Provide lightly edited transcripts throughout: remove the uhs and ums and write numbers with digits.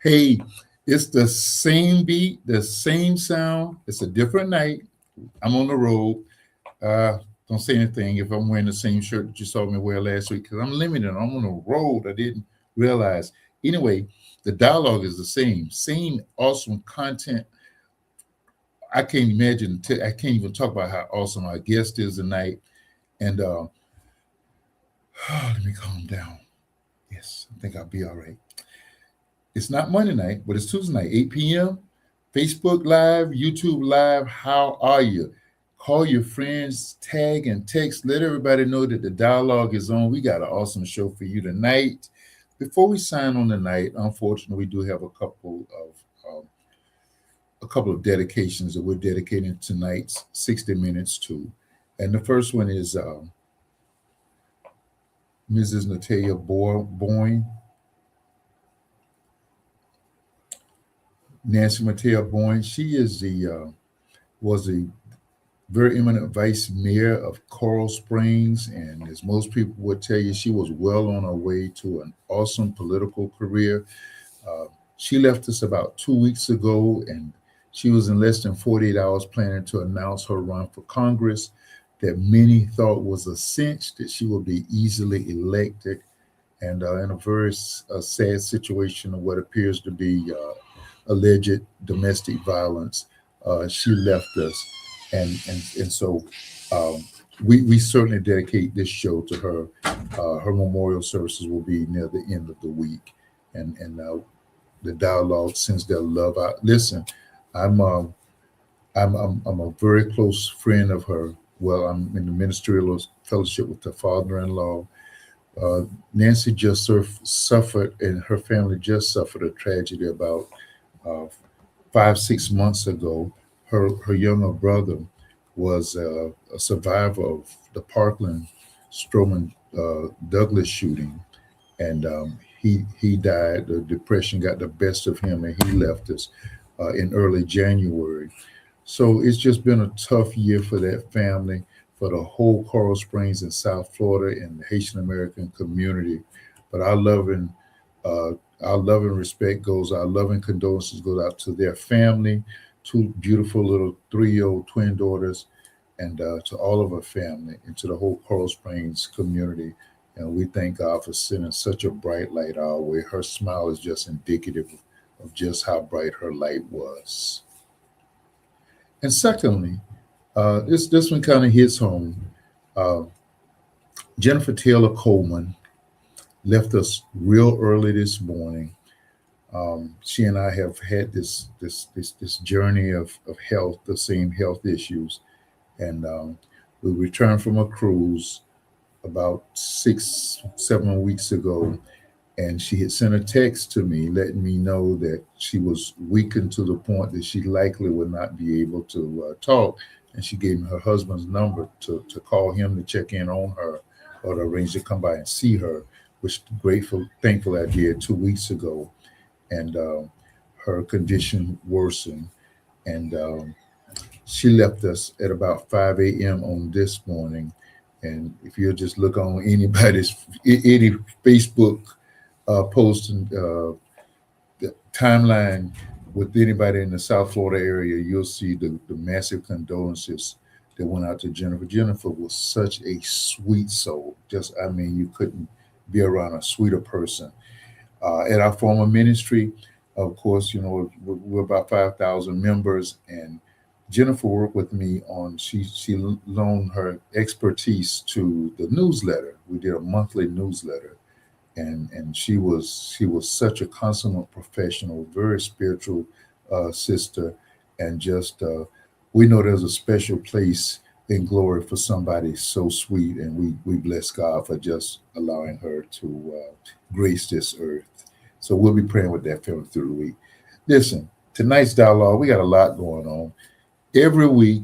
Hey, it's the same beat, the same sound. It's a different night. I'm on the road. Uh, don't say anything if I'm wearing the same shirt that you saw me wear last week because I'm limited. I'm on the road. I didn't realize. Anyway, the dialogue is the same awesome content. I can't imagine. I can't even talk about how awesome our guest is tonight. And let me calm down. Yes, I think I'll be all right. It's not Monday night, but it's Tuesday night, 8 p.m. Facebook Live, YouTube Live. How are you? Call your friends, tag and text. Let everybody know that the dialogue is on. We got an awesome show for you tonight. Before we sign on tonight, unfortunately, we do have a couple of dedications that we're dedicating tonight's 60 minutes to. And the first one is Mrs. Natalia Boyne, Nancy Matea Boyne. She is the was the very eminent vice mayor of Coral Springs, and as most people would tell you, she was well on her way to an awesome political career. Uh, she left us about 2 weeks ago, and she was in less than 48 hours planning to announce her run for Congress that many thought was a cinch that she would be easily elected. And in a very sad situation of what appears to be alleged domestic violence, she left us. And so we certainly dedicate this show to her. Her memorial services will be near the end of the week. And the dialogue sends their love out. Listen, I'm I'm a very close friend of her. Well, I'm in the ministerial fellowship with her father-in-law. Uh, Nancy just suffered, and her family just suffered a tragedy about uh, 5 6 months ago. Her younger brother was a survivor of the Parkland Stroman Douglas shooting, and he died. The depression got the best of him, and he left us in early January. So it's just been a tough year for that family, for the whole Coral Springs and South Florida and the Haitian American community. But uh, our love and respect goes, our love and condolences goes out to their family, two beautiful little 3-year-old twin daughters, and to all of her family and to the whole Coral Springs community. And we thank God for sending such a bright light our way. Her smile is just indicative of just how bright her light was. And secondly, this one kind of hits home. Uh, Jennifer Taylor Coleman left us real early this morning. She and I have had this journey of health, the same health issues, and we returned from a cruise about 6 7 weeks ago, and she had sent a text to me letting me know that she was weakened to the point that she likely would not be able to talk. And she gave me her husband's number to call him to check in on her or to arrange to come by and see her, which thankful I did 2 weeks ago. And her condition worsened. And she left us at about 5 a.m. on this morning. And if you'll just look on any Facebook posting the timeline with anybody in the South Florida area, you'll see the massive condolences that went out to Jennifer. Jennifer was such a sweet soul. Just, I mean, you couldn't be around a sweeter person. At our former ministry, of course, you know, we're about 5,000 members, and Jennifer worked with me on, she loaned her expertise to the newsletter. We did a monthly newsletter, and she was such a consummate professional, very spiritual sister, and just we know there's a special place in glory for somebody so sweet, and we bless God for just allowing her to grace this earth. So we'll be praying with that family through the week. Listen, tonight's dialogue, we got a lot going on. Every week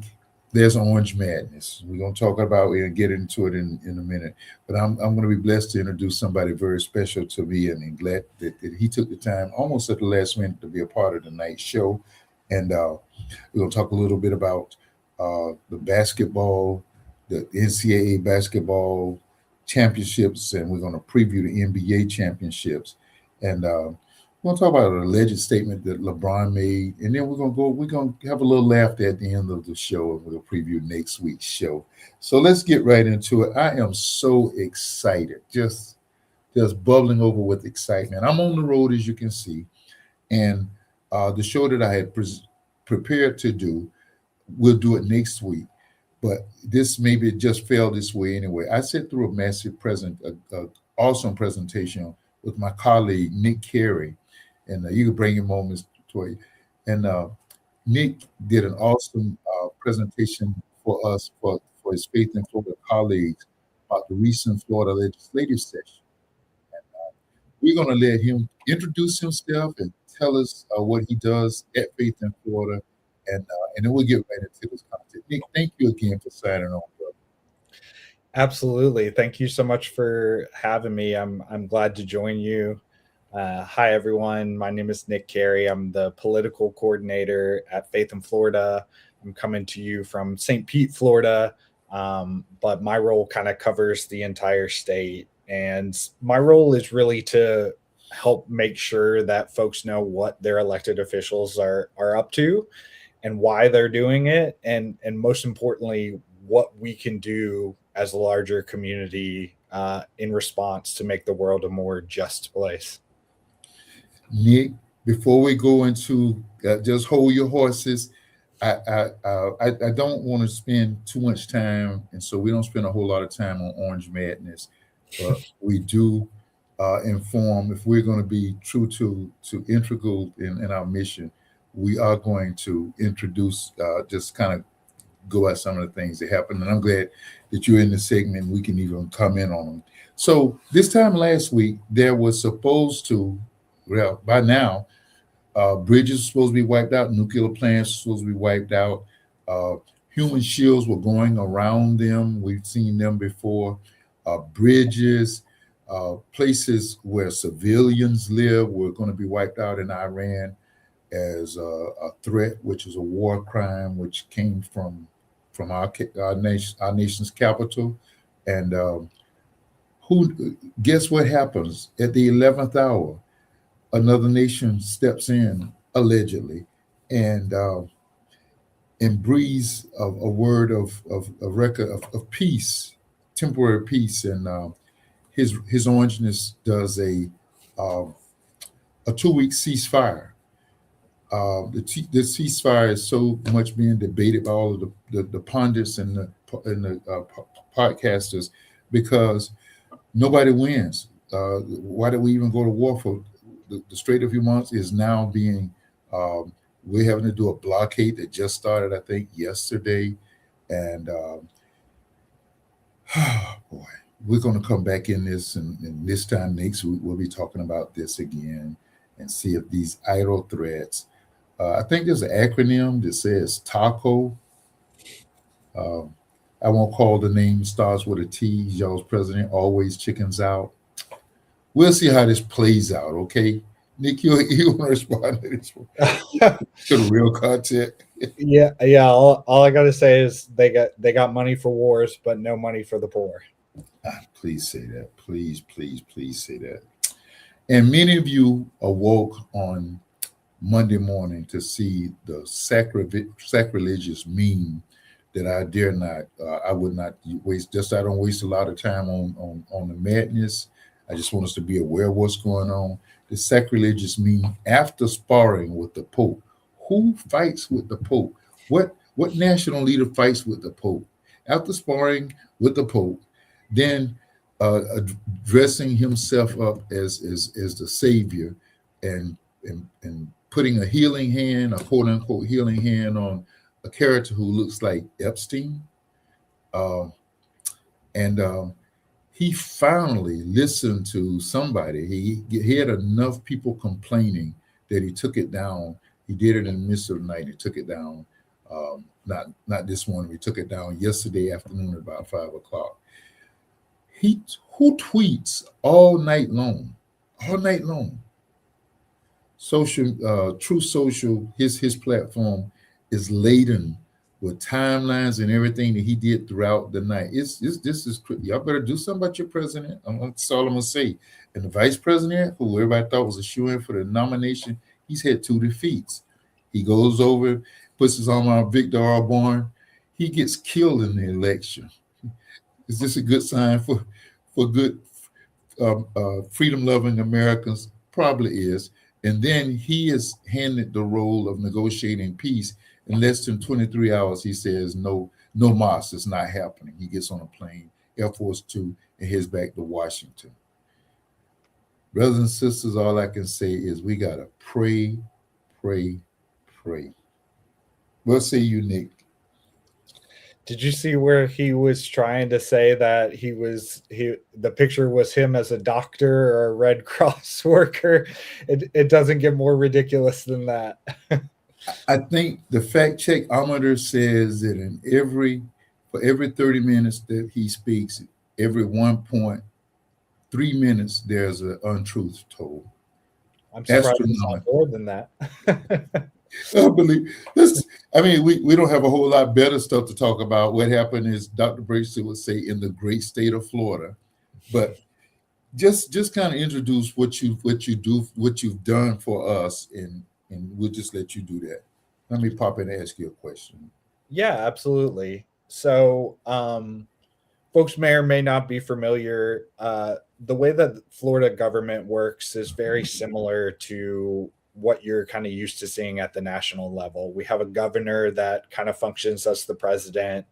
there's Orange Madness. We're going to talk about it and get into it in a minute. But I'm going to be blessed to introduce somebody very special to me, and glad that he took the time almost at the last minute to be a part of tonight's show. And we're going to talk a little bit about the basketball, the NCAA basketball championships, and we're going to preview the NBA championships. And We're gonna talk about an alleged statement that LeBron made, and then we're gonna have a little laughter at the end of the show, and we'll preview next week's show. So let's get right into it. I am so excited, just bubbling over with excitement. I'm on the road, as you can see, and the show that I had prepared to do, we'll do it next week. But this maybe it just fell this way anyway. I sat through a massive awesome presentation with my colleague Nick Carey, and you can bring him on, Mr. Toy. And Nick did an awesome presentation for us for his Faith in Florida colleagues about the recent Florida legislative session. We're going to let him introduce himself and tell us what he does at Faith in Florida, and then we'll get right into this content. Nick, thank you again for signing on, brother. Absolutely. Thank you so much for having me. I'm glad to join you. Hi everyone. My name is Nick Carey. I'm the political coordinator at Faith in Florida. I'm coming to you from St. Pete, Florida, but my role kind of covers the entire state. And my role is really to help make sure that folks know what their elected officials are up to and why they're doing it, and most importantly, what we can do as a larger community in response to make the world a more just place. Nick, before we go into just hold your horses. I don't want to spend too much time, and so we don't spend a whole lot of time on Orange Madness, but we do inform if we're going to be true to integral in our mission. We are going to introduce just kind of go at some of the things that happened, and I'm glad that you're in the segment. We can even comment on them. So this time last week, there was supposed to, well, by now, bridges were supposed to be wiped out, nuclear plants were supposed to be wiped out, uh, human shields were going around them. We've seen them before. Bridges, places where civilians live were going to be wiped out in Iran as a threat, which is a war crime, which came from our nation's capital. And who guess what happens at the 11th hour? Another nation steps in allegedly, and breathes a word of a record of peace, temporary peace, and his orangeness does uh, a 2 week ceasefire. The ceasefire is so much being debated by all of the pundits and the podcasters because nobody wins. Why did we even go to war for the Strait of Hormuz is now being we're having to do a blockade that just started, I think, yesterday, and boy, we're going to come back in this, and this time next week we'll be talking about this again and see if these idle threats. I think there's an acronym that says TACO. Um, I won't call the name, starts with a T. Y'all's president always chickens out. We'll see how this plays out, okay? Nick, you want to respond to this one, to the real content? Yeah. All I gotta say is they got money for wars, but no money for the poor. Please say that. Please say that. And many of you awoke on Monday morning to see the sacrilegious meme that I dare not, I would not waste. Just I don't waste a lot of time on the madness. I just want us to be aware of what's going on. The sacrilegious meme after sparring with the Pope. Who fights with the Pope? What national leader fights with the Pope? After sparring with the Pope, then dressing himself up as the savior, and putting a healing hand, a quote unquote healing hand, on a character who looks like Epstein. Uh, and he finally listened to somebody. He had enough people complaining that he took it down. He did it in the midst of the night. He took it down. Not this morning. We took it down yesterday afternoon at about 5 o'clock. He who tweets all night long, all night long. Social, True Social, his platform is laden with timelines and everything that he did throughout the night. This is y'all better do something about your president. That's all I'm gonna say. And the vice president, who everybody thought was a shoo-in for the nomination, he's had 2 defeats. He goes over, puts his arm on Victor Orban. He gets killed in the election. Is this a good sign for good freedom-loving Americans? Probably is. And then he is handed the role of negotiating peace. In less than 23 hours, he says, no, no mas, it's not happening. He gets on a plane, Air Force Two, and heads back to Washington. Brothers and sisters, all I can say is we got to pray, pray, pray. What say you, Nick? Did you see where he was trying to say that the picture was him as a doctor or a Red Cross worker? It doesn't get more ridiculous than that. I think the fact checkometer says that for every 30 minutes that he speaks, every 1.3 minutes there's an untruth told. I'm surprised it's not more than that. I believe this. I mean, we don't have a whole lot better stuff to talk about. What happened is Dr. Bracey would say in the great state of Florida, but just kind of introduce what you've done for us, and we'll just let you do that. Let me pop in and ask you a question. Yeah, absolutely. So, folks may or may not be familiar. The way that the Florida government works is very similar to what you're kind of used to seeing at the national level. We have a governor that kind of functions as the president,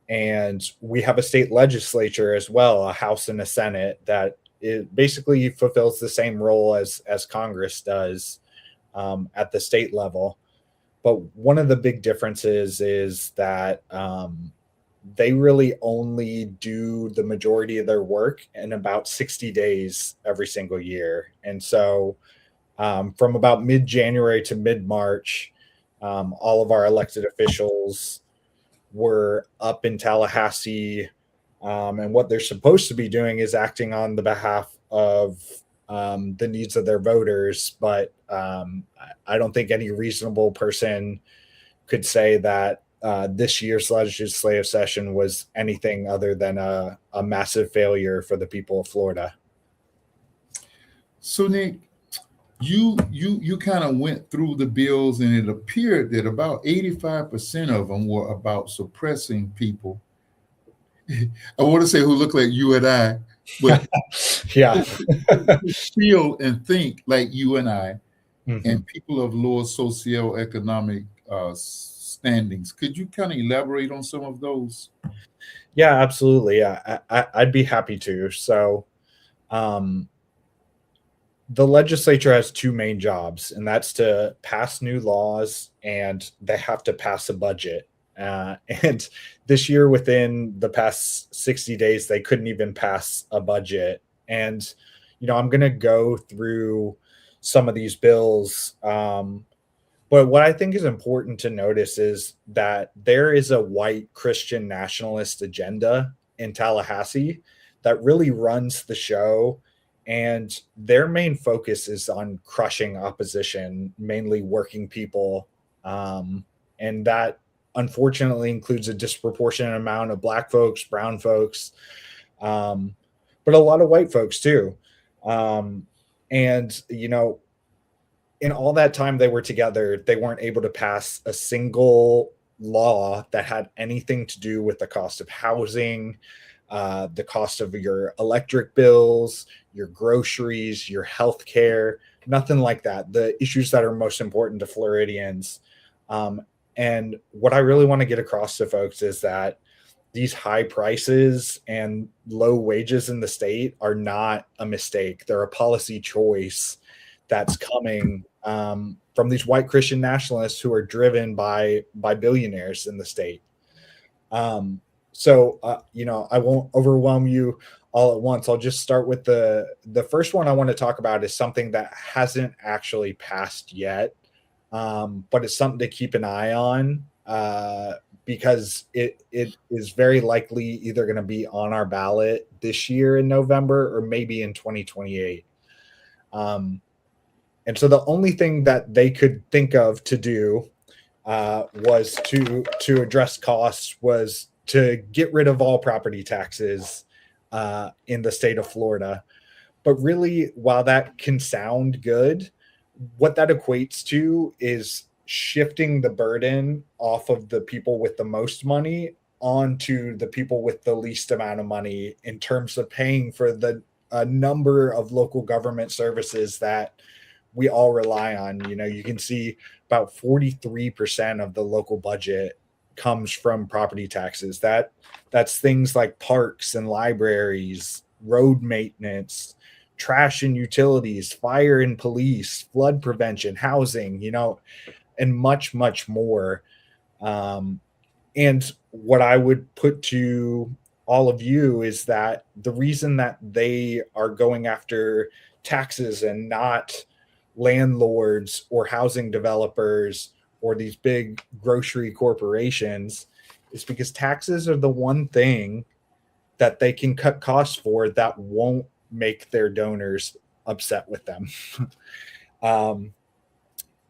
and we have a state legislature as well, a House and a Senate that it basically fulfills the same role as Congress does at the state level. But one of the big differences is that they really only do the majority of their work in about 60 days every single year. And so from about mid-January to mid-March, all of our elected officials were up in Tallahassee, and what they're supposed to be doing is acting on the behalf of the needs of their voters. But I don't think any reasonable person could say that this year's legislative session was anything other than a massive failure for the people of Florida. So, Nick, you kind of went through the bills, and it appeared that about 85% of them were about suppressing people. I want to say who look like you and I, but yeah, feel and think like you and I, mm-hmm. and people of lower socioeconomic standings. Could you kind of elaborate on some of those? Yeah, absolutely. I'd be happy to. So, the legislature has 2 main jobs, and that's to pass new laws, and they have to pass a budget. And this year, within the past 60 days, they couldn't even pass a budget. And, I'm going to go through some of these bills. But what I think is important to notice is that there is a white Christian nationalist agenda in Tallahassee that really runs the show. And their main focus is on crushing opposition, mainly working people. And that unfortunately includes a disproportionate amount of Black folks, brown folks, but a lot of white folks too. And, in all that time they were together, they weren't able to pass a single law that had anything to do with the cost of housing, the cost of your electric bills, your groceries, your health care, nothing like that. The issues that are most important to Floridians. And what I really want to get across to folks is that these high prices and low wages in the state are not a mistake. They're a policy choice that's coming from these white Christian nationalists who are driven by billionaires in the state. So, I won't overwhelm you all at once. I'll just start with the first one I want to talk about is something that hasn't actually passed yet, but it's something to keep an eye on because it is very likely either going to be on our ballot this year in November or maybe in 2028. And so the only thing that they could think of to do was to address costs, was to get rid of all property taxes in the state of Florida. But really, while that can sound good, what that equates to is shifting the burden off of the people with the most money onto the people with the least amount of money in terms of paying for the a number of local government services that we all rely on. You know, you can see about 43% of the local budget comes from property taxes. That's things like parks and libraries, road maintenance, trash and utilities, fire and police, flood prevention, housing, you know, and much, much more. Um, and what I would put to all of you is that the reason that they are going after taxes and not landlords or housing developers or these big grocery corporations is because taxes are the one thing that they can cut costs for that won't make their donors upset with them. um,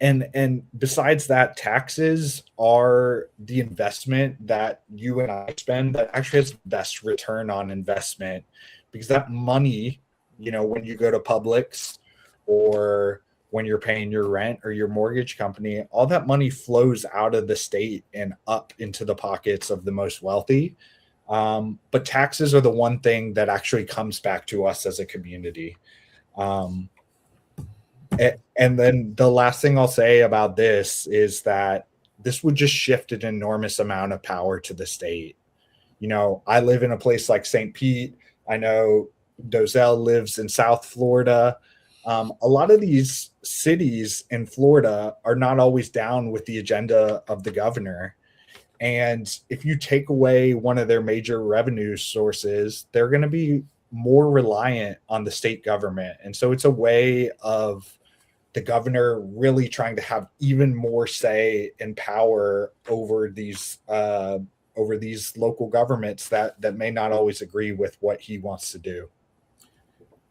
and besides that, taxes are the investment that you and I spend that actually has the best return on investment, because that money, you know, when you go to Publix or when you're paying your rent or your mortgage company, all that money flows out of the state and up into the pockets of the most wealthy. But taxes are the one thing that actually comes back to us as a community. Um, and then the last thing I'll say about this is that this would just shift an enormous amount of power to the state. You know, I live in a place like St. Pete. I know Dozie lives in South Florida. A lot of these cities in Florida are not always down with the agenda of the governor. And if you take away one of their major revenue sources, they're going to be more reliant on the state government. And so it's a way of the governor really trying to have even more say and power over these local governments that may not always agree with what he wants to do.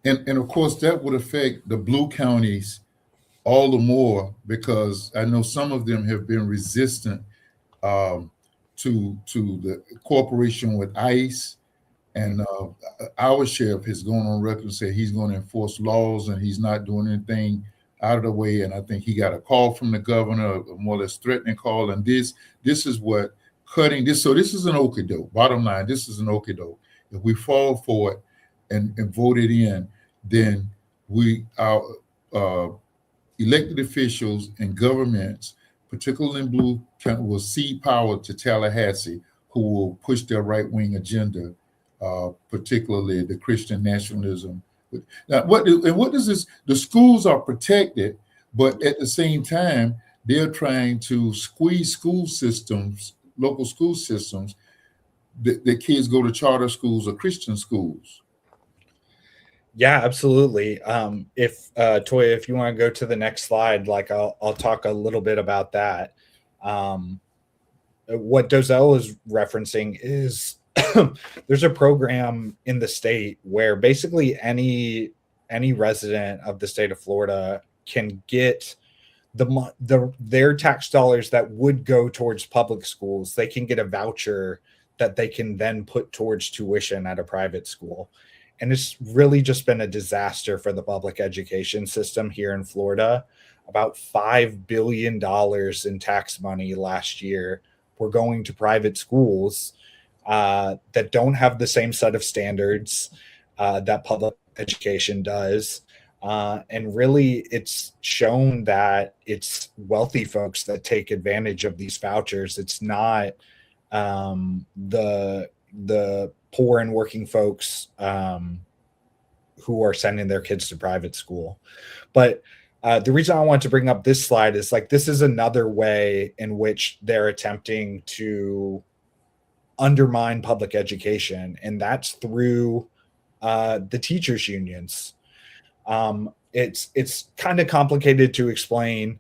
And of course, that would affect the blue counties all the more, because I know some of them have been resistant to the cooperation with ICE. And our sheriff has gone on record and said he's going to enforce laws and he's not doing anything out of the way. And I think he got a call from the governor, a more or less threatening call. And this is what cutting this. So this is an okie doke. Bottom line, this is an okie doke. If we fall for it and vote it in, then our elected officials and governments, particularly in blue county, will cede power to Tallahassee, who will push their right-wing agenda, particularly the Christian nationalism. Now, what does this? The schools are protected, but at the same time, they're trying to squeeze school systems, local school systems. The kids go to charter schools or Christian schools. Yeah, absolutely. If Toya, if you want to go to the next slide, like I'll talk a little bit about that. What Dozie is referencing is there's a program in the state where basically any resident of the state of Florida can get their tax dollars that would go towards public schools. They can get a voucher that they can then put towards tuition at a private school. And it's really just been a disaster for the public education system here in Florida. About $5 billion in tax money last year were going to private schools that don't have the same set of standards that public education does. And really, it's shown that it's wealthy folks that take advantage of these vouchers. It's not the poor and working folks who are sending their kids to private school. But the reason I want to bring up this slide is like this is another way in which they're attempting to undermine public education, and that's through the teachers unions. It's kind of complicated to explain,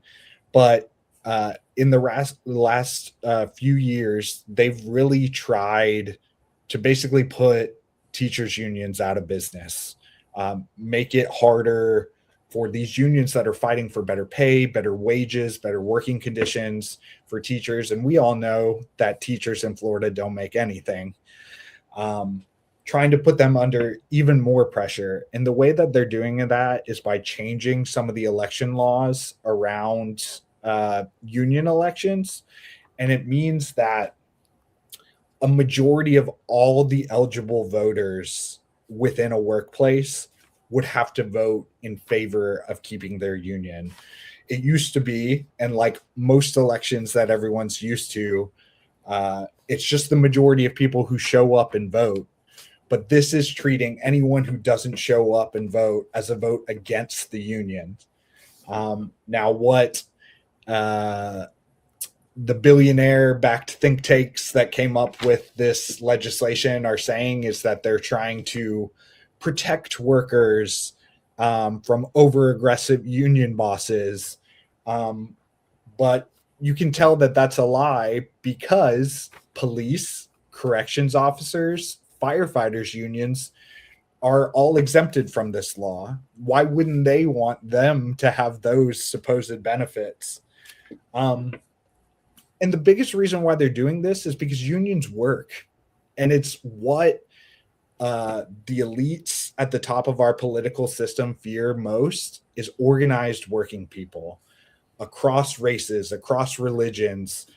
but in the last few years, they've really tried to basically put teachers unions out of business, make it harder for these unions that are fighting for better pay, better wages, better working conditions for teachers. And we all know that teachers in Florida don't make anything. Trying to put them under even more pressure. And the way that they're doing that is by changing some of the election laws around union elections. And it means that a majority of all the eligible voters within a workplace would have to vote in favor of keeping their union. It used to be, and like most elections that everyone's used to, it's just the majority of people who show up and vote. But this is treating anyone who doesn't show up and vote as a vote against the union. Now, what the billionaire-backed think tanks that came up with this legislation are saying is that they're trying to protect workers from over-aggressive union bosses. But you can tell that that's a lie because police, corrections officers, firefighters unions are all exempted from this law. Why wouldn't they want them to have those supposed benefits? And the biggest reason why they're doing this is because unions work. And it's what the elites at the top of our political system fear most is organized working people across races, across religions.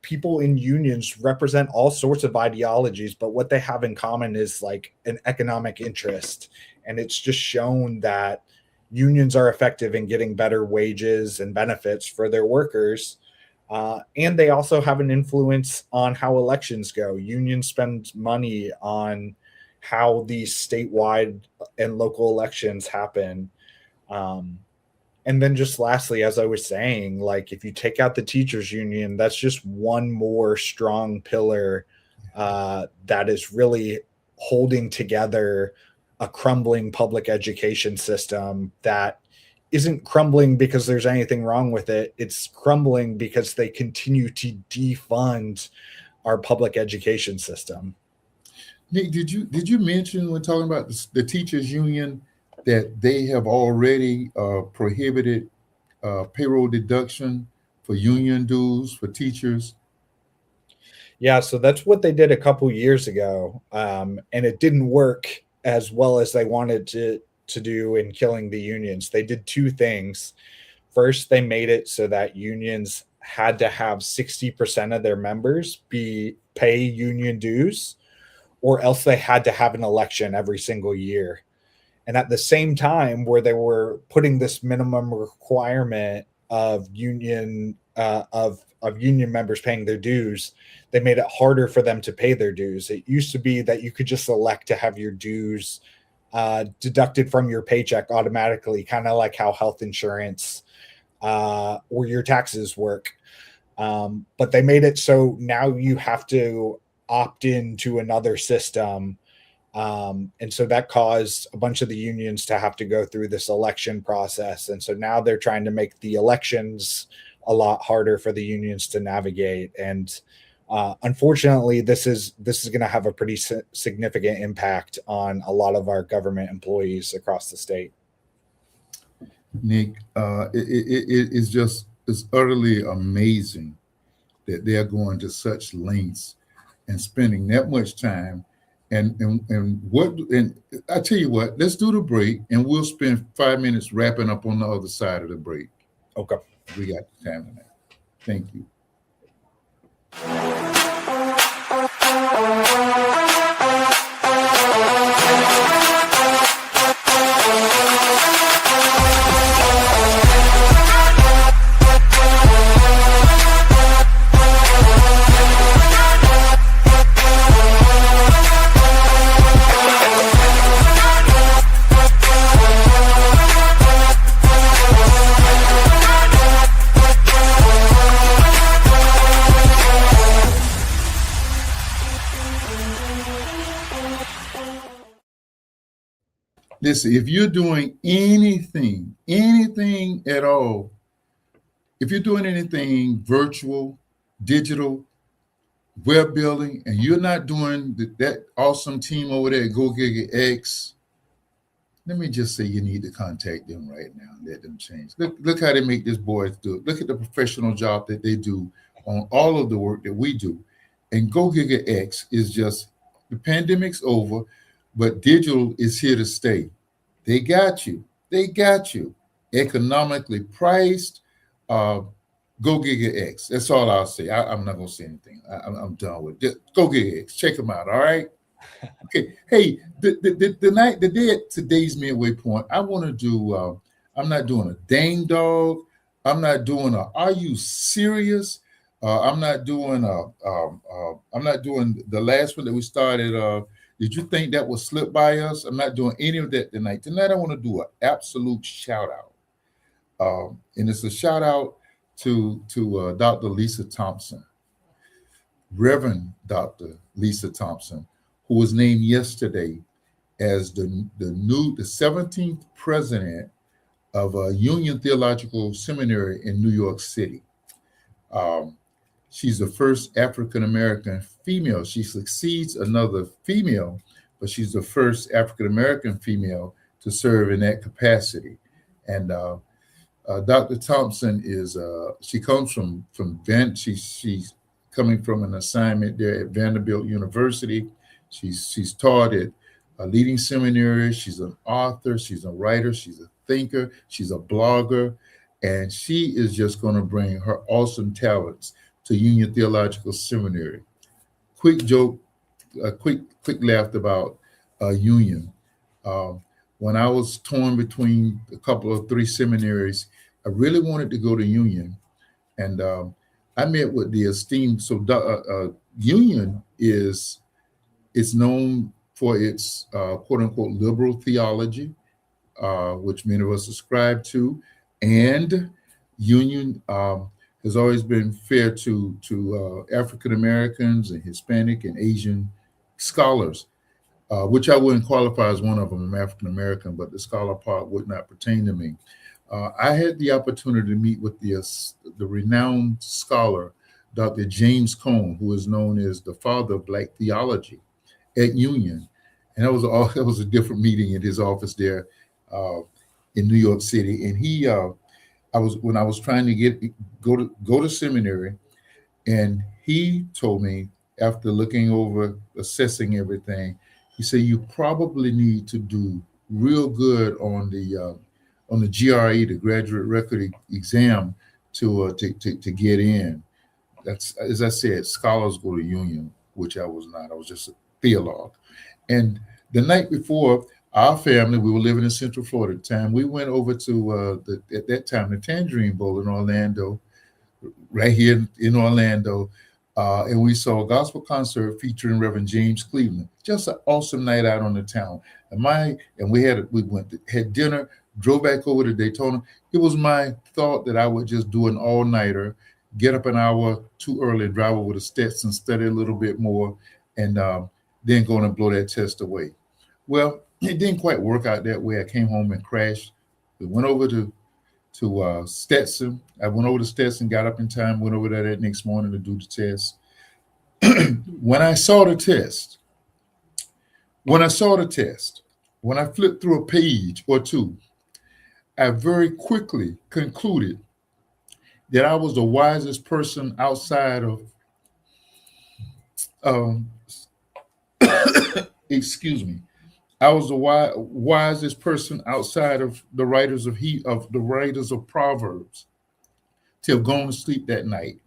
People in unions represent all sorts of ideologies, but what they have in common is like an economic interest. And it's just shown that unions are effective in getting better wages and benefits for their workers. And they also have an influence on how elections go. Unions spend money on how these statewide and local elections happen. And then just lastly, as I was saying, like if you take out the teachers union, that's just one more strong pillar that is really holding together a crumbling public education system that isn't crumbling because there's anything wrong with it. It's crumbling because they continue to defund our public education system. Nick, did you mention when talking about the teachers union that they have already prohibited payroll deduction for union dues for teachers? Yeah, so that's what they did a couple years ago, and it didn't work as well as they wanted to do in killing the unions. They did two things. First, they made it so that unions had to have 60% of their members pay union dues, or else they had to have an election every single year. And at the same time, where they were putting this minimum requirement of union members paying their dues, they made it harder for them to pay their dues. It used to be that you could just elect to have your dues deducted from your paycheck automatically, kind of like how health insurance or your taxes work. But they made it so now you have to opt into another system. And so that caused a bunch of the unions to have to go through this election process. And so now they're trying to make the elections a lot harder for the unions to navigate. And unfortunately, this is going to have a pretty significant impact on a lot of our government employees across the state. Nick, it's utterly amazing that they're going to such lengths and spending that much time. And I tell you what, let's do the break, and we'll spend 5 minutes wrapping up on the other side of the break. Okay, we got the time for that. Thank you. Listen, if you're doing anything at all, if you're doing anything virtual, digital, web building, and you're not doing that awesome team over there at Go Giga X, let me just say you need to contact them right now and let them change. Look how they make these boys do it. Look at the professional job that they do on all of the work that we do. And Go Giga X is just the pandemic's over, but digital is here to stay. They got you. They got you. Economically priced. Uh, Go Giga X. That's all I'll say. I'm not gonna say anything. I'm done with it. Go Giga X. Check them out. All right. Okay. Hey, the day at today's midway point, I want to do. I'm not doing a dang dog. I'm not doing a. Are you serious? I'm not doing a. I'm not doing the last one that we started. Did you think that would slip by us? I'm not doing any of that tonight. Tonight, I want to do an absolute shout out, and it's a shout out to Dr. Lisa Thompson. Reverend Dr. Lisa Thompson, who was named yesterday as the 17th president of Union Theological Seminary in New York City. Um, she's the first African American female. She succeeds another female, but she's the first African American female to serve in that capacity. And Dr. Thompson is she comes from she's coming from an assignment there at Vanderbilt University. She's taught at a leading seminary. She's an author. She's a writer. She's a thinker. She's a blogger, and she is just going to bring her awesome talents to Union Theological Seminary. Quick joke, a quick laugh about Union. Um, when I was torn between a couple of three seminaries, I really wanted to go to Union, and I met with the esteemed. So Union is known for its quote unquote liberal theology, which many of us subscribe to, and Union has always been fair to African Americans and Hispanic and Asian scholars, which I wouldn't qualify as one of them. I'm African American, but the scholar part would not pertain to me. I had the opportunity to meet with the renowned scholar, Dr. James Cone, who is known as the father of Black theology at Union, and that was a different meeting at his office there uh, in New York City. And I was when I was trying to go to seminary, and he told me after looking over, assessing everything, he said you probably need to do real good on the GRE, the graduate record exam, to get in. That's, as I said, scholars go to Union, which I was not. I was just a theologue. And the night before, our family, we were living in Central Florida at the time. We went over to at that time the Tangerine Bowl in Orlando, right here in Orlando, and we saw a gospel concert featuring Reverend James Cleveland. Just an awesome night out on the town. We had dinner, drove back over to Daytona. It was my thought that I would just do an all nighter, get up an hour too early, drive over to Stetson, study a little bit more, and then go and blow that test away. Well, it didn't quite work out that way. I came home and crashed. We went over to Stetson. I went over to Stetson, got up in time, went over there that next morning to do the test. When I saw the test, when I saw the test, when I flipped through a page or two, I very quickly concluded that I was the wisest person outside of, um, excuse me, I was the wisest person outside of the writers of Proverbs to have gone to sleep that night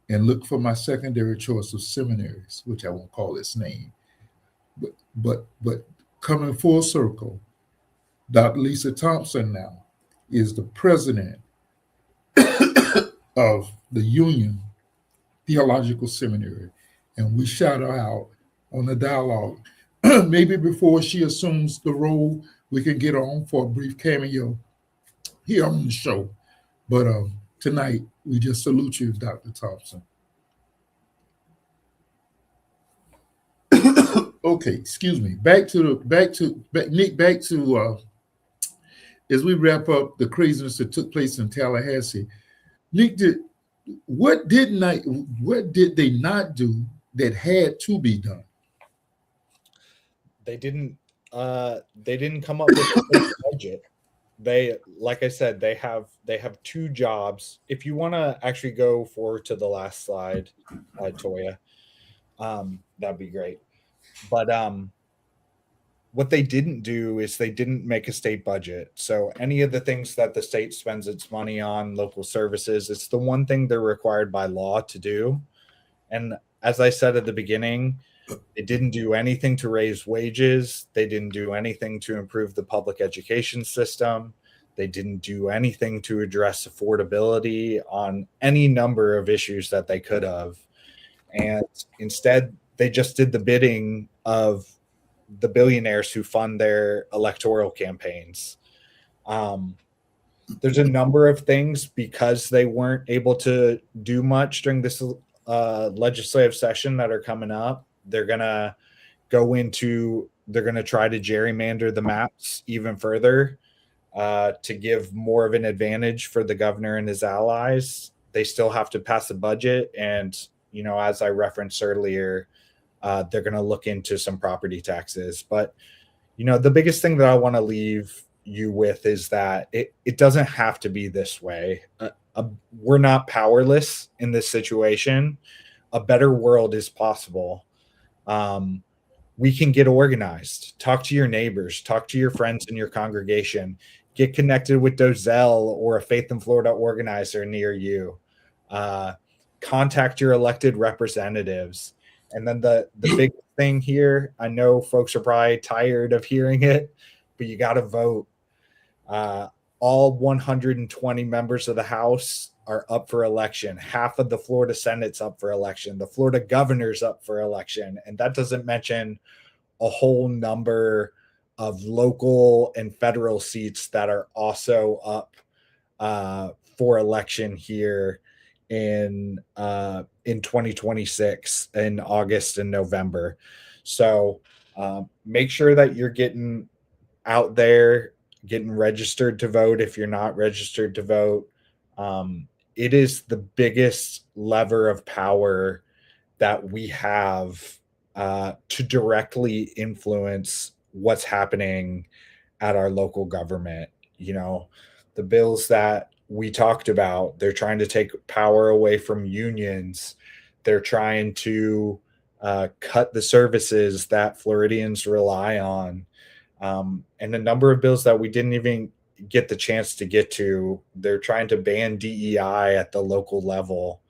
and looked for my secondary choice of seminaries, which I won't call its name. But coming full circle, Dr. Lisa Thompson now is the president of the Union Theological Seminary, and we shout her out on the dialogue. Maybe before she assumes the role, we can get her on for a brief cameo here on the show. But tonight, we just salute you, Dr. Thompson. Okay, excuse me. Nick. Back to as we wrap up the craziness that took place in Tallahassee. Nick, what did they not do that had to be done? They didn't They didn't come up with a budget. They, like I said, they have two jobs. If you want to actually go forward to the last slide, Toya, that'd be great. But what they didn't do is they didn't make a state budget. So any of the things that the state spends its money on, local services, it's the one thing they're required by law to do. And as I said at the beginning, they didn't do anything to raise wages. They didn't do anything to improve the public education system. They didn't do anything to address affordability on any number of issues that they could have. And instead, they just did the bidding of the billionaires who fund their electoral campaigns. There's a number of things because they weren't able to do much during this legislative session that are coming up. They're going to try to gerrymander the maps even further to give more of an advantage for the governor and his allies. They still have to pass a budget. And, as I referenced earlier, they're going to look into some property taxes. But, the biggest thing that I want to leave you with is that it doesn't have to be this way. We're not powerless in this situation. A better world is possible. We can get organized. Talk to your neighbors. Talk to your friends in your congregation. Get connected with Dozie or a Faith in Florida organizer near you. Contact your elected representatives. And then the big thing here, I know folks are probably tired of hearing it, but you got to vote. All 120 members of the House are up for election. Half of the Florida Senate's up for election. The Florida governor's up for election. And that doesn't mention a whole number of local and federal seats that are also up for election here in 2026 in August and November. So make sure that you're getting out there, getting registered to vote if you're not registered to vote. It is the biggest lever of power that we have to directly influence what's happening at our local government. The bills that we talked about, they're trying to take power away from unions. They're trying to cut the services that Floridians rely on. And a number of bills that we didn't even get the chance to get to. They're trying to ban DEI at the local level.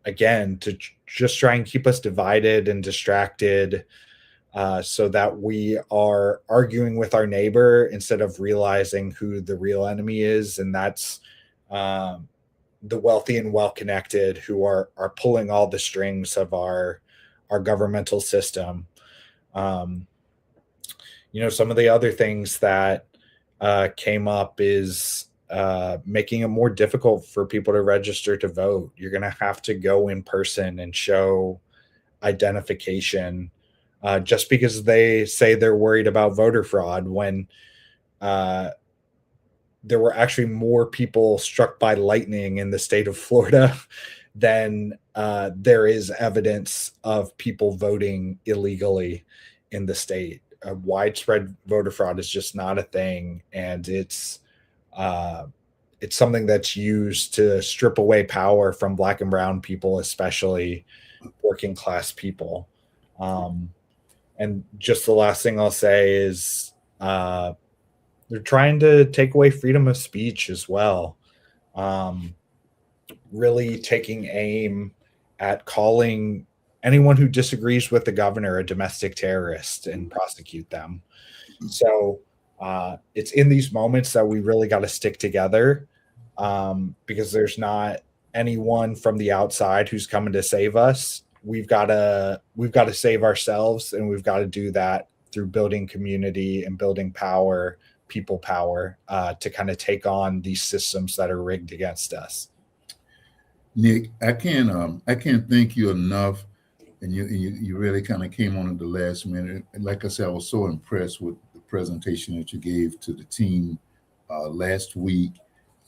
Again, to just try and keep us divided and distracted so that we are arguing with our neighbor instead of realizing who the real enemy is. And that's the wealthy and well-connected who are pulling all the strings of our governmental system. Some of the other things that came up is making it more difficult for people to register to vote. You're going to have to go in person and show identification just because they say they're worried about voter fraud when there were actually more people struck by lightning in the state of Florida than there is evidence of people voting illegally in the state. Widespread voter fraud is just not a thing, and it's something that's used to strip away power from Black and brown people, especially working class people. And just the last thing I'll say is they're trying to take away freedom of speech as well. Really taking aim at calling anyone who disagrees with the governor a domestic terrorist and prosecute them. So it's in these moments that we really got to stick together because there's not anyone from the outside who's coming to save us. We've got to save ourselves, and we've got to do that through building community and building power, people power, to kind of take on these systems that are rigged against us. Nick, I can't thank you enough. And you really kind of came on at the last minute. And like I said, I was so impressed with the presentation that you gave to the team last week.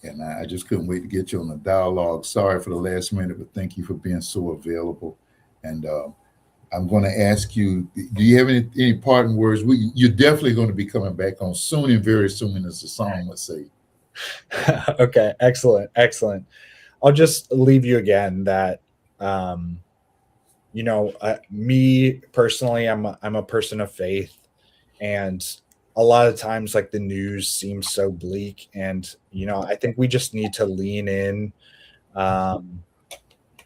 And I just couldn't wait to get you on the dialogue. Sorry for the last minute, but thank you for being so available. And I'm going to ask you, do you have any parting words? You're definitely going to be coming back on soon and very soon, as the song would say. Okay, excellent, excellent. I'll just leave you again that, um, me personally, I'm a person of faith, and a lot of times, like the news seems so bleak, and I think we just need to lean in, um,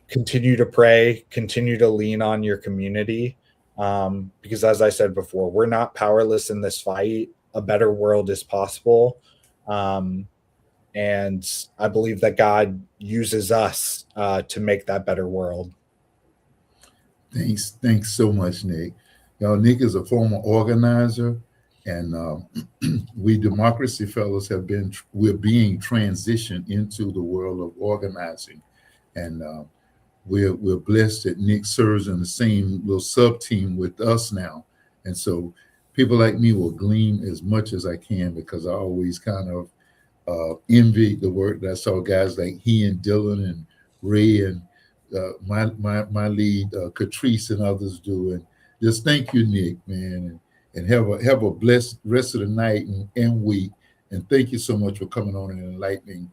continue to pray, continue to lean on your community, because as I said before, we're not powerless in this fight. A better world is possible. Um, and I believe that God uses us to make that better world. Thanks so much, Nick. Nick is a former organizer, and we Democracy Fellows we're being transitioned into the world of organizing, and we're blessed that Nick serves in the same little sub team with us now, and so people like me will glean as much as I can, because I always kind of envy the work that I saw guys like he and Dylan and Ray and my lead Catrice and others do. And just thank you, Nick, man, and have a blessed rest of the night and week. And thank you so much for coming on and enlightening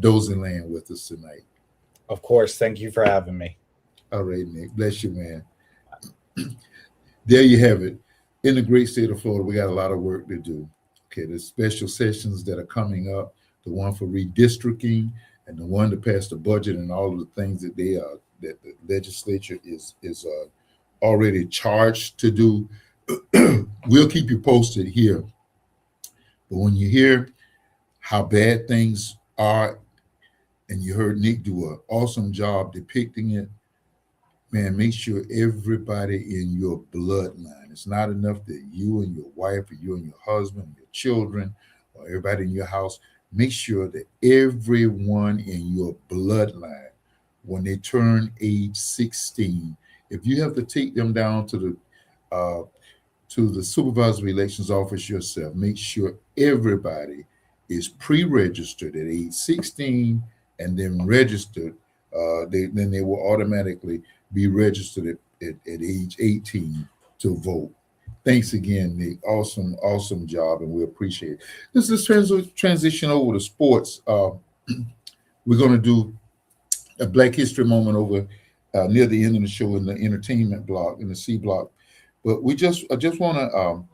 Dozie Land with us tonight. Of course, thank you for having me. All right, Nick, bless you, man. There you have it. In the great state of Florida, we got a lot of work to do. Okay, there's special sessions that are coming up, the one for redistricting and the one to pass the budget and all of the things that that the legislature is already charged to do. We'll keep you posted here. But when you hear how bad things are, and you heard Nick do an awesome job depicting it, man, make sure everybody in your bloodline, it's not enough that you and your wife or you and your husband, your children, or everybody in your house, make sure that everyone in your bloodline, when they turn age 16, if you have to take them down to the supervisory relations office yourself, make sure everybody is pre-registered at age 16 and then registered. Then they will automatically be registered at age 18 to vote. Thanks again, Nick. Awesome job, and we appreciate it. Let's transition over to sports. We're going to do a Black History moment over near the end of the show in the entertainment block, in the C block. But I just want to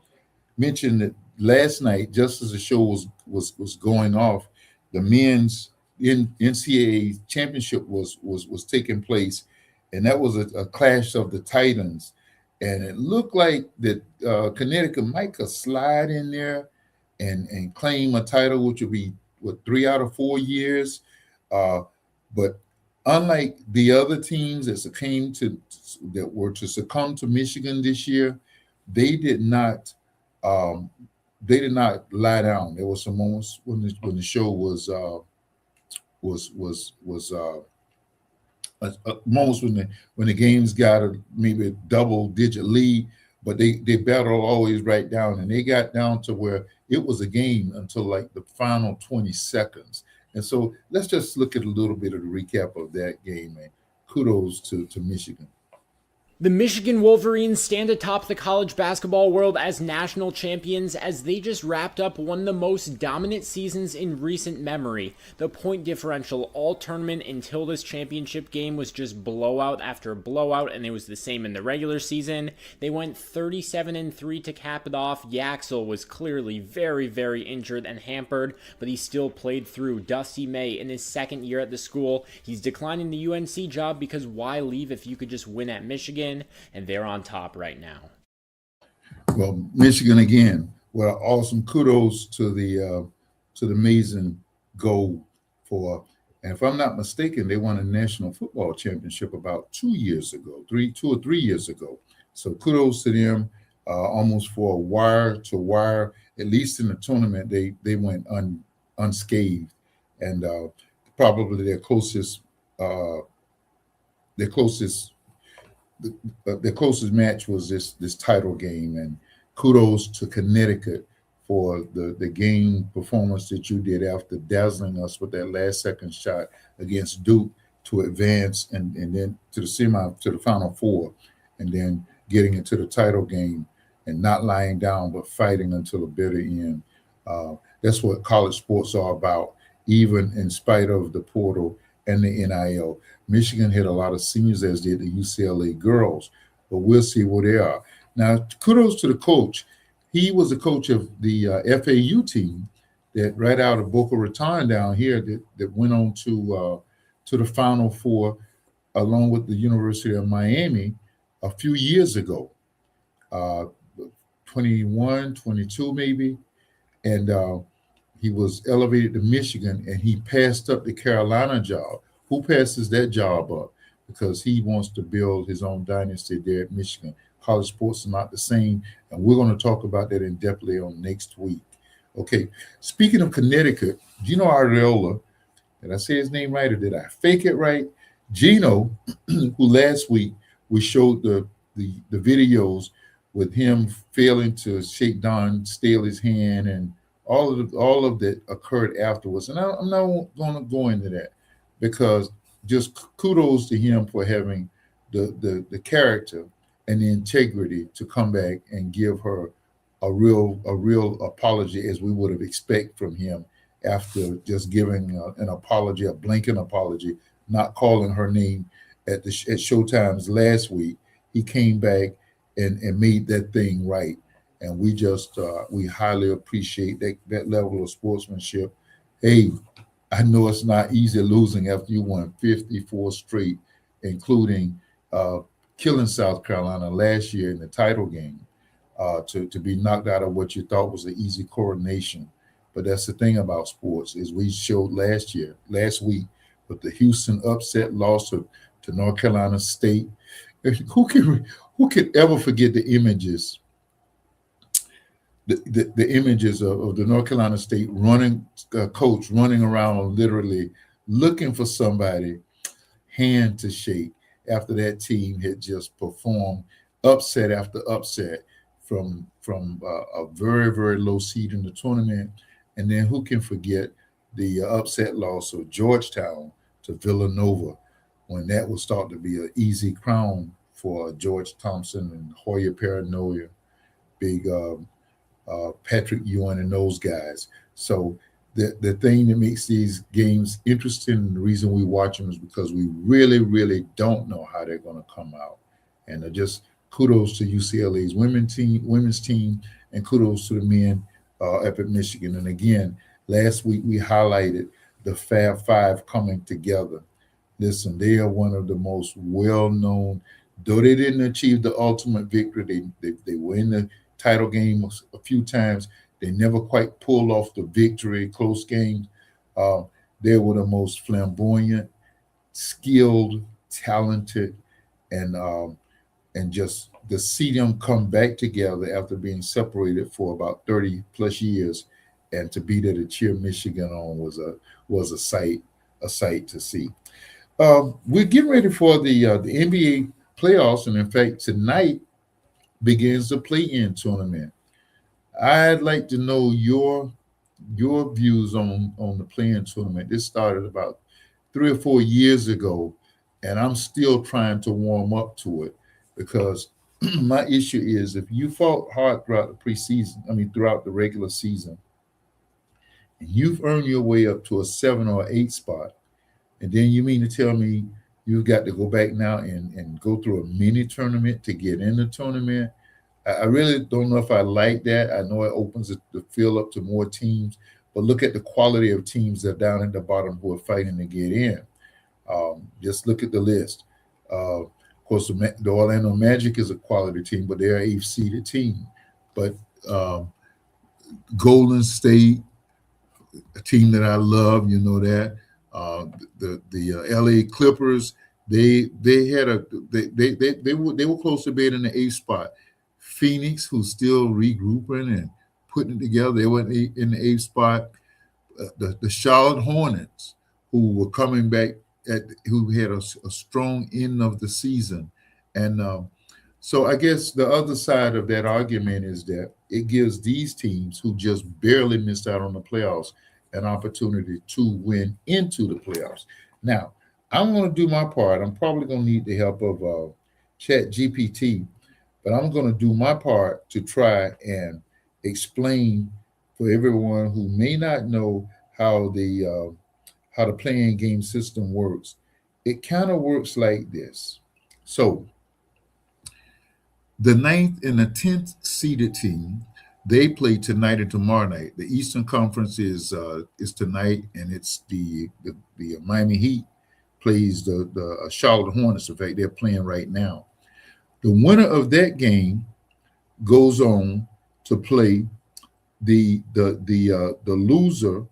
mention that last night, just as the show was going off, the men's NCAA championship was taking place, and that was a clash of the Titans, and it looked like that Connecticut might could slide in there and claim a title, which would be 3 out of 4 years. But unlike the other teams that were to succumb to Michigan this year, they did not lie down. There were some moments when the show was moments when the games got maybe a double-digit lead, but they battled always right down, and they got down to where it was a game until like the final 20 seconds. And so let's just look at a little bit of the recap of that game, and kudos to Michigan. The Michigan Wolverines stand atop the college basketball world as national champions as they just wrapped up one of the most dominant seasons in recent memory. The point differential all tournament until this championship game was just blowout after blowout, and it was the same in the regular season. They went 37-3 to cap it off. Yaxel was clearly very, very injured and hampered, but he still played through. Dusty May in his second year at the school. He's declining the UNC job because why leave if you could just win at Michigan? And they're on top right now. Well, Michigan again. Well, awesome. Kudos to the amazing goal for. And if I'm not mistaken, they won a national football championship about 2 years ago, 2 or 3 years ago. So kudos to them. Almost for a wire to wire, at least in the tournament, they went unscathed, and probably their closest match was this title game. And kudos to Connecticut for the game performance that you did after dazzling us with that last second shot against Duke to advance and then to the Final Four, and then getting into the title game and not lying down, but fighting until the bitter end. That's what college sports are about, even in spite of the portal and the NIL. Michigan had a lot of seniors, as did the UCLA girls, but we'll see where they are. Now, kudos to the coach. He was the coach of the FAU team that right out of Boca Raton down here that went on to the Final Four along with the University of Miami a few years ago, 21, 22 maybe. And he was elevated to Michigan, and he passed up the Carolina job. Who passes that job up? Because he wants to build his own dynasty there at Michigan. College sports are not the same, and we're going to talk about that in depthly on next week. Okay, speaking of Connecticut, Gino Arreola, did I say his name right or did I fake it right? Gino, who last week we showed the videos with him failing to shake Don Staley's hand and all of that occurred afterwards. And I'm not going to go into that because just kudos to him for having the character and the integrity to come back and give her a real apology, as we would have expected from him after just giving an apology, a blanket apology, not calling her name at Showtime's last week. He came back and made that thing right. And we just we highly appreciate that level of sportsmanship. Hey, I know it's not easy losing after you won 54 straight, including killing South Carolina last year in the title game, to be knocked out of what you thought was an easy coronation. But that's the thing about sports, is we showed last week, with the Houston upset loss to North Carolina State. Who could ever forget the images? The images of the North Carolina State coach running around literally looking for somebody hand to shake after that team had just performed upset after upset from a very, very low seed in the tournament. And then who can forget the upset loss of Georgetown to Villanova, when that would start to be an easy crown for George Thompson and Hoya Paranoia, big Patrick Ewing and those guys. So the thing that makes these games interesting, and the reason we watch them, is because we really, really don't know how they're going to come out. And just kudos to UCLA's women's team, and kudos to the men up at Michigan. And again, last week we highlighted the Fab Five coming together. Listen, they are one of the most well-known, though they didn't achieve the ultimate victory. They were in the title game a few times. They never quite pulled off the victory, close games. They were the most flamboyant, skilled, talented, and just to see them come back together after being separated for about 30 plus years, and to be there to cheer Michigan on was a sight to see. We're getting ready for the NBA playoffs, and in fact, tonight begins the play-in tournament. I'd like to know your views on the play-in tournament. This started about 3 or 4 years ago, and I'm still trying to warm up to it, because my issue is, if you fought hard throughout the regular season, and you've earned your way up to a 7 or 8 spot, and then you mean to tell me you've got to go back now and go through a mini tournament to get in the tournament? I really don't know if I like that. I know it opens the field up to more teams, but look at the quality of teams that are down at the bottom who are fighting to get in. Just look at the list. Of course, the Orlando Magic is a quality team, but they're an 8th seeded team. But Golden State, a team that I love, you know that. The LA Clippers, they were close to being in the 8th spot. Phoenix, who's still regrouping and putting it together, they were in the 8th spot. The Charlotte Hornets, who were coming back, who had a strong end of the season. And so I guess the other side of that argument is that it gives these teams who just barely missed out on the playoffs an opportunity to win into the playoffs. Now, I'm going to do my part. I'm probably going to need the help of Chat GPT, but I'm going to do my part to try and explain for everyone who may not know how the playing game system works. It kind of works like this. So the ninth and the 10th seeded team, they play tonight and tomorrow night. The Eastern Conference is tonight, and it's the Miami Heat plays the Charlotte Hornets. In fact, they're playing right now. The winner of that game goes on to play the loser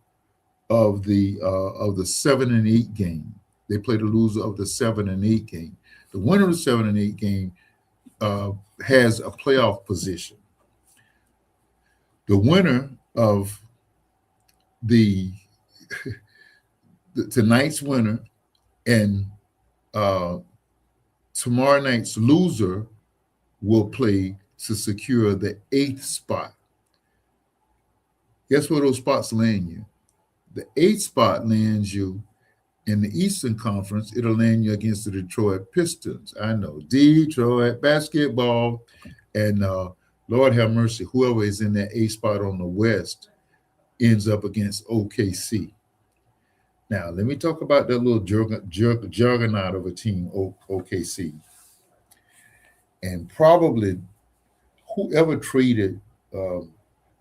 of the 7 and 8 game. They play the loser of the 7 and 8 game. The winner of the 7 and 8 game has a playoff position. The winner of the tonight's winner and tomorrow night's loser will play to secure the 8th spot. Guess where those spots land you? The 8th spot lands you in the Eastern Conference. It'll land you against the Detroit Pistons. I know, Detroit basketball. And Lord have mercy, whoever is in that 8th spot on the West ends up against OKC. Now, let me talk about that little juggernaut of a team, OKC. And probably whoever traded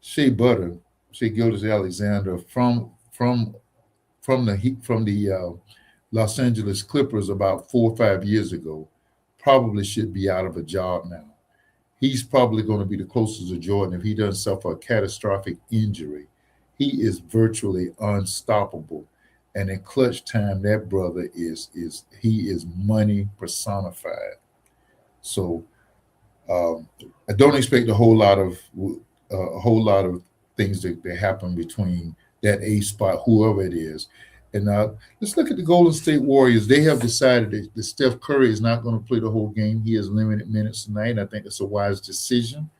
Shea Gilgeous-Alexander from the Los Angeles Clippers about 4 or 5 years ago probably should be out of a job now. He's probably going to be the closest to Jordan if he doesn't suffer a catastrophic injury. He is virtually unstoppable. And in clutch time, that brother is money personified. So I don't expect a whole lot of things that happen between that 8th spot, whoever it is. And now let's look at the Golden State Warriors. They have decided that Steph Curry is not going to play the whole game. He has limited minutes tonight. And I think it's a wise decision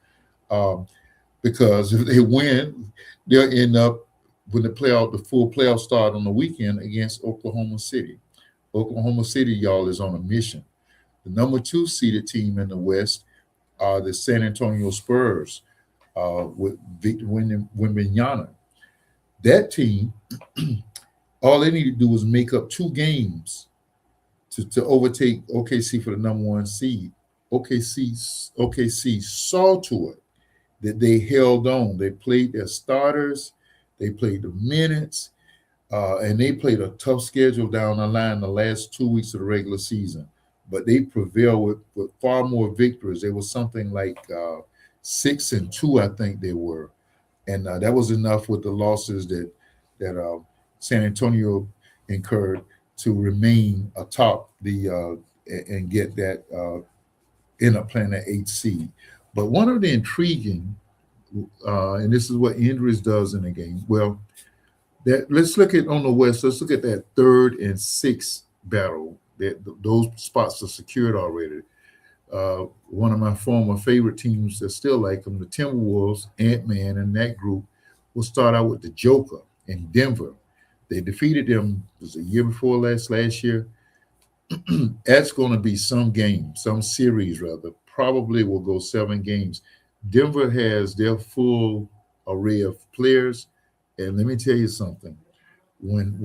because if they win, they'll end up when the full playoff start on the weekend against Oklahoma City. Oklahoma City, y'all, is on a mission. The number 2 seeded team in the West are the San Antonio Spurs with Victor Wembanyama. That team, all they need to do is make up 2 games to overtake OKC for the number 1 seed. OKC saw to it that they held on. They played their starters. They played the minutes, and they played a tough schedule down the line the last 2 weeks of the regular season. But they prevailed with far more victories. They were something like 6-2, I think they were. And that was enough with the losses that San Antonio incurred to remain atop and get that, end up playing that 8th seed. But one of the intriguing, and this is what injuries does in the game. Well, let's look at on the West. Let's look at that 3rd and 6th battle. Those spots are secured already. One of my former favorite teams that still like them, the Timberwolves, Ant-Man, and that group will start out with the Joker in Denver. They defeated them, it was a year before last year. That's going to be some series rather. Probably will go 7 games. Denver has their full array of players, and let me tell you something. When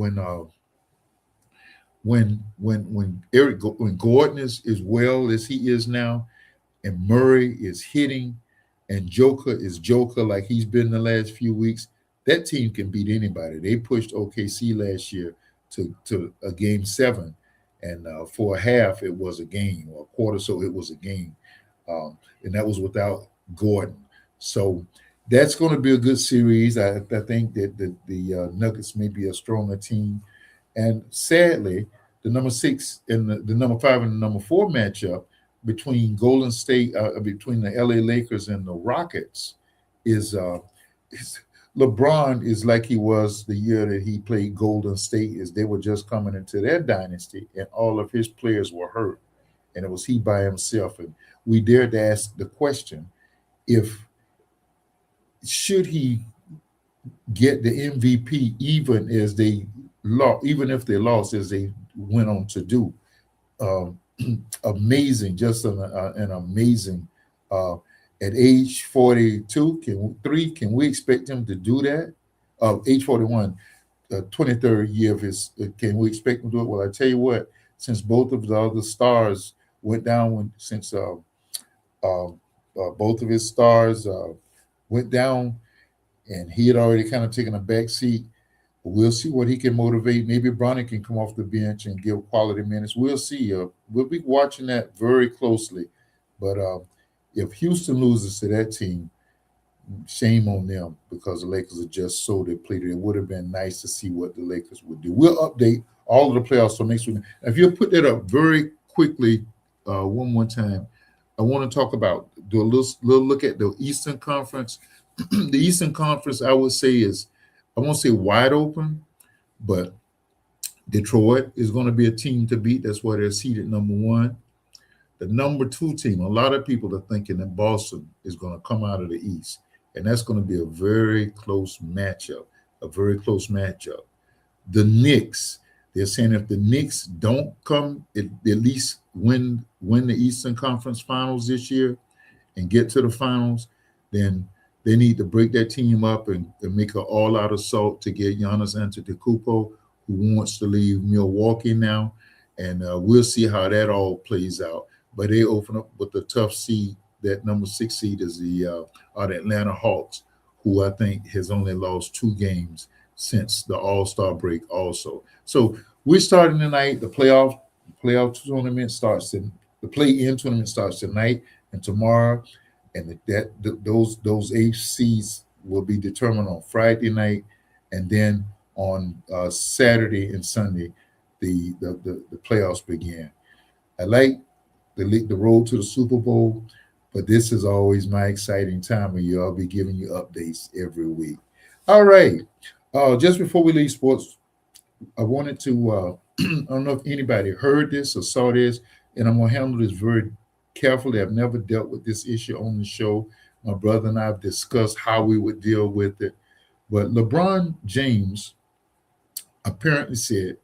Gordon is well as he is now, and Murray is hitting, and Joker is Joker like he's been the last few weeks, that team can beat anybody. They pushed OKC last year to a game 7, and for a half it was a game, or a quarter, so it was a game, and that was without Gordon. So that's going to be a good series. I think that the Nuggets may be a stronger team, and sadly, the number 6 and the number 5 and the number 4 matchup between Golden State, between the LA Lakers and the Rockets is LeBron is like he was the year that he played Golden State, as they were just coming into their dynasty and all of his players were hurt. And it was he by himself. And we dared to ask the question, should he get the MVP even if they lost as they went on to do. Amazing, just an amazing At age 42, can we expect him to do that? Age 41, 23rd year of his, can we expect him to do it? Well, I tell you what, since both of the other stars went down, both of his stars went down, and he had already kind of taken a back seat. We'll see what he can motivate. Maybe Bronny can come off the bench and give quality minutes. We'll see. We'll be watching that very closely. But if Houston loses to that team, shame on them, because the Lakers are just so depleted. It would have been nice to see what the Lakers would do. We'll update all of the playoffs for next week. If you'll put that up very quickly one more time, I want to talk about, do a little look at the Eastern Conference. The Eastern Conference, I would say, is, I won't say wide open, but Detroit is going to be a team to beat. That's why they're seeded number 1. The number 2 team, a lot of people are thinking that Boston is going to come out of the East, and that's going to be a very close matchup, The Knicks, they're saying if the Knicks don't come, at least win the Eastern Conference Finals this year and get to the finals, then they need to break that team up and make an all-out assault to get Giannis Antetokounmpo, who wants to leave Milwaukee now. And we'll see how that all plays out. But they open up with a tough seed. That number 6 seed is the Atlanta Hawks, who I think has only lost 2 games since the All-Star break also. So we're starting tonight. The playoff tournament starts, the play-in tournament starts tonight and tomorrow. And those 8 seeds will be determined on Friday night, and then on Saturday and Sunday, the playoffs begin. I like the road to the Super Bowl, but this is always my exciting time of year. I'll be giving you updates every week. All right. Just before we leave sports, I wanted to, I don't know if anybody heard this or saw this, and I'm going to handle this very carefully. I've never dealt with this issue on the show. My brother and I have discussed how we would deal with it. But LeBron James apparently said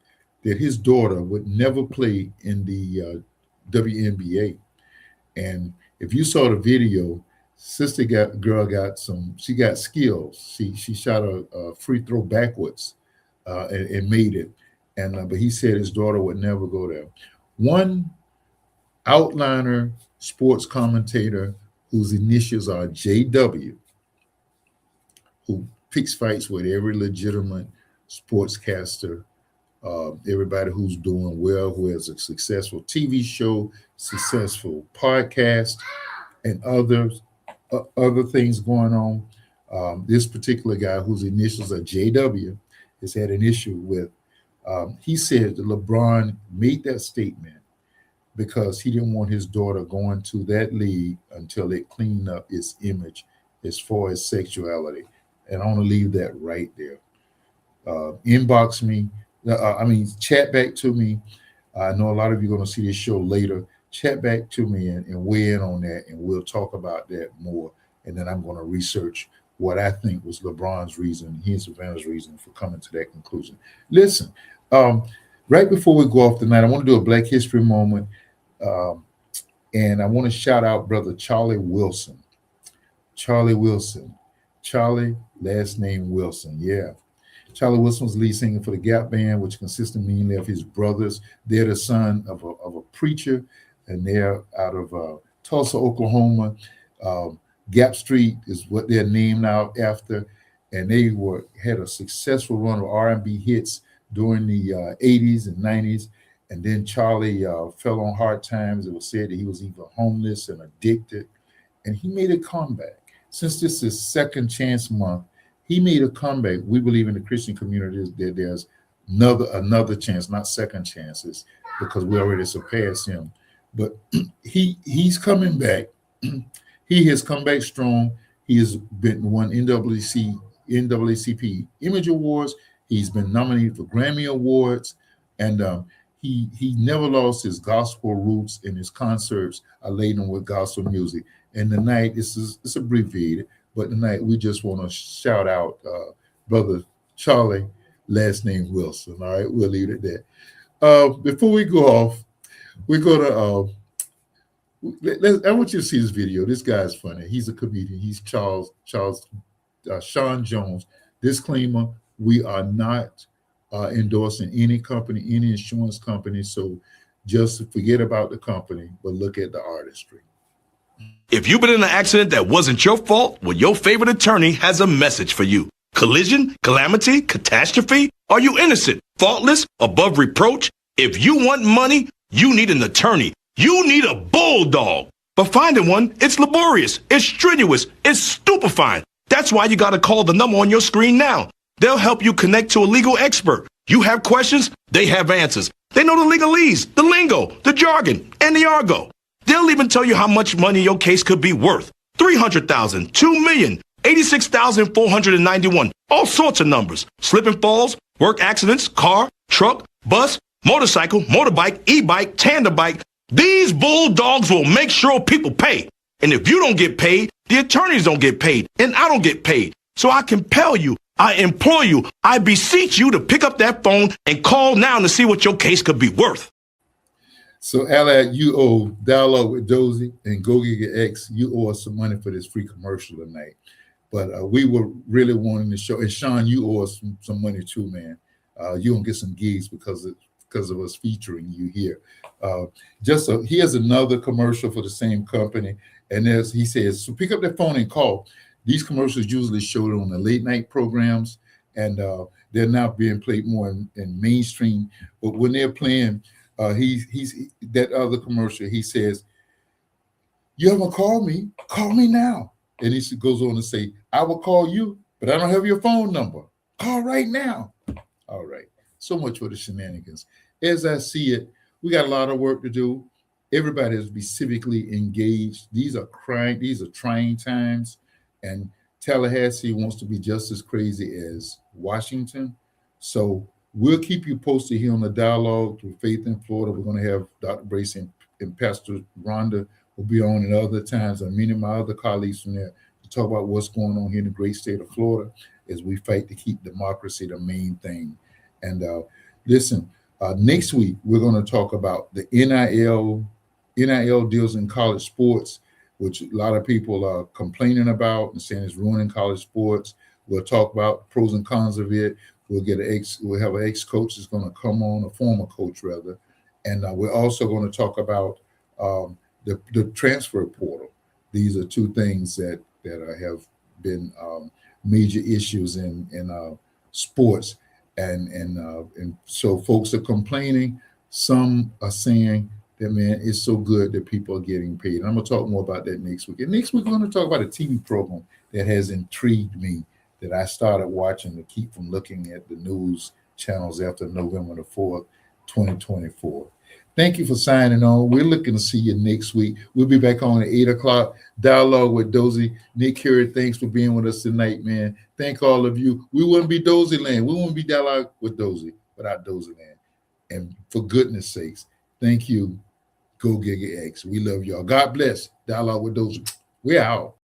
that his daughter would never play in the WNBA. And if you saw the video, girl got skills. She shot a free throw backwards and made it. And but he said his daughter would never go there. One outliner sports commentator whose initials are JW, who picks fights with every legitimate sportscaster, everybody who's doing well, who has a successful TV show, successful podcast, and other things going on. This particular guy, whose initials are JW, has had an issue with. He said that LeBron made that statement because he didn't want his daughter going to that league until it cleaned up its image as far as sexuality. And I want to leave that right there. Inbox me. Chat back to me. I know a lot of you are going to see this show later. Chat back to me and weigh in on that, and we'll talk about that more. And then I'm going to research what I think was LeBron's reason, his Savannah's reason for coming to that conclusion. Listen, right before we go off tonight, I want to do a Black History moment. And I want to shout out brother Charlie Wilson. Charlie, last name Wilson. Yeah. Charlie Wilson was the lead singer for the Gap Band, which consisted mainly of his brothers. They're the son of a preacher, and they're out of Tulsa, Oklahoma. Gap Street is what they're named out after, and they had a successful run of R&B hits during the 80s and 90s. And then Charlie fell on hard times. It was said that he was even homeless and addicted, and he made a comeback. Since this is Second Chance Month, he made a comeback. We believe in the Christian community that there's another chance, not second chances, because we already surpassed him. But he's coming back. He has come back strong. He has won NAACP Image Awards. He's been nominated for Grammy Awards, and he never lost his gospel roots, and his concerts are laden with gospel music. And tonight, it's abbreviated, but tonight we just want to shout out brother Charlie, last name Wilson. All right, we'll leave it at that. Before we go off, we're going to I want you to see this video. This guy's funny. He's a comedian. He's Sean Jones. Disclaimer: we are not endorsing any company, any insurance company. So just forget about the company, but look at the artistry. If you've been in an accident that wasn't your fault, well, your favorite attorney has a message for you. Collision, calamity, catastrophe? Are you innocent, faultless, above reproach? If you want money, you need an attorney. You need a bulldog. But finding one, it's laborious, it's strenuous, it's stupefying. That's why you got to call the number on your screen now. They'll help you connect to a legal expert. You have questions, they have answers. They know the legalese, the lingo, the jargon, and the argot. They'll even tell you how much money your case could be worth. 300,000, 2 million, 86,491, all sorts of numbers. Slip and falls, work accidents, car, truck, bus, motorcycle, motorbike, e-bike, tandem bike. These bulldogs will make sure people pay. And if you don't get paid, the attorneys don't get paid, and I don't get paid. So I compel you, I implore you, I beseech you to pick up that phone and call now to see what your case could be worth. So, Alad, you owe Dialogue with Dozie and Go Giga X. You owe us some money for this free commercial tonight. But we were really wanting to show, and Sean, you owe us some money too, man. You're going to get some gigs because of us featuring you here. Here's another commercial for the same company. And he says, so pick up that phone and call. These commercials usually showed on the late night programs, and they're now being played more in mainstream. But when they're playing, he's that other commercial, he says, you haven't called me, call me now. And he goes on to say, I will call you, but I don't have your phone number. Call right now. All right. So much for the shenanigans. As I see it, we got a lot of work to do. Everybody has to be civically engaged. These are trying times, and Tallahassee wants to be just as crazy as Washington. So we'll keep you posted here on the Dialogue with Faith in Florida. We're going to have Dr. Brace and Pastor Rhonda will be on at other times, and many of my other colleagues from there to talk about what's going on here in the great state of Florida as we fight to keep democracy the main thing. And listen, next week, we're going to talk about the NIL deals in college sports, which a lot of people are complaining about and saying it's ruining college sports. We'll talk about pros and cons of it. We'll have an ex-coach that's going to come on, a former coach rather. And we're also going to talk about the transfer portal. These are two things that have been major issues in sports. And so folks are complaining. Some are saying that, man, it's so good that people are getting paid. And I'm going to talk more about that next week. And next week, we're going to talk about a TV program that has intrigued me, that I started watching to keep from looking at the news channels after November the 4th, 2024. Thank you for signing on. We're looking to see you next week. We'll be back on at 8 o'clock. Dialogue with Dozie. Nick Carey, thanks for being with us tonight, man. Thank all of you. We wouldn't be Dozie Land. We wouldn't be Dialogue with Dozie without Dozie Land. And for goodness sakes, thank you, Go Giga X. We love y'all. God bless. Dialogue with Dozie. We're out.